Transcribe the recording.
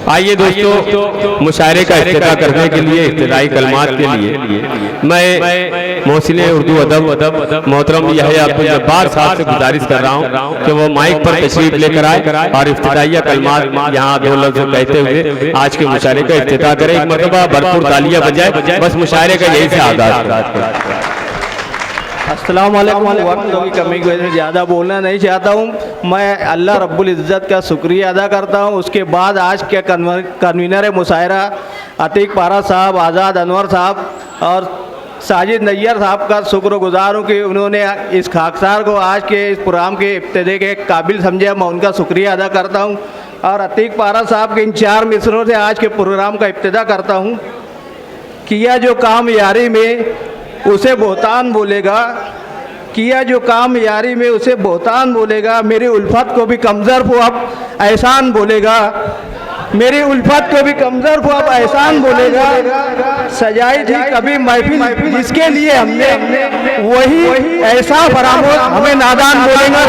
आइए दोस्तों, मुशायरे का इफ्तिताह करने के लिए इब्तिदाई कलमात के लिए मैं मोहसिन उर्दू अदब मोहतरम यहया अब्दुल जब्बार साहब से गुजारिश कर रहा हूँ कि वो माइक पर तशरीफ लेकर आए और इफ्तिदाई कलमात यहाँ दो लफ्ज़ कहते हुए आज के मुशायरे का इफ्तिताह करें। एक मरतबा भरपूर तालियां बजाए, बस मुशायरे का यही से आगाज़ करें। अस्सलाम वालेकुम। वक्त की कमी की वजह से ज़्यादा बोलना नहीं चाहता हूँ। मैं अल्लाह रब्बुल इज़्ज़त का शुक्रिया अदा करता हूँ। उसके बाद आज के कन्वीनर मुशायरा अतीक पारा साहब, आज़ाद अनवर साहब और साजिद नैयर साहब का शुक्रगुजार हूँ कि उन्होंने इस खाकसार को आज के इस प्रोग्राम के इब्तिदा के काबिल समझा। मैं उनका शुक्रिया अदा करता हूँ और अतीक पारा साहब के इन 4 मिसरों से आज के प्रोग्राम का इब्तिदा करता हूँ। किया जो काम यारी में उसे बोहतान बोलेगा, किया जो काम यारी में उसे बोहतान बोलेगा, मेरी उल्फत को भी कमज़र को अब एहसान बोलेगा, मेरी उल्फत को भी कमज़र को अब एहसान बोलेगा। सजाई थी कभी महफिल जिसके लिए हमने, वही ऐसा फरामोश हमें नादान बोलेगा।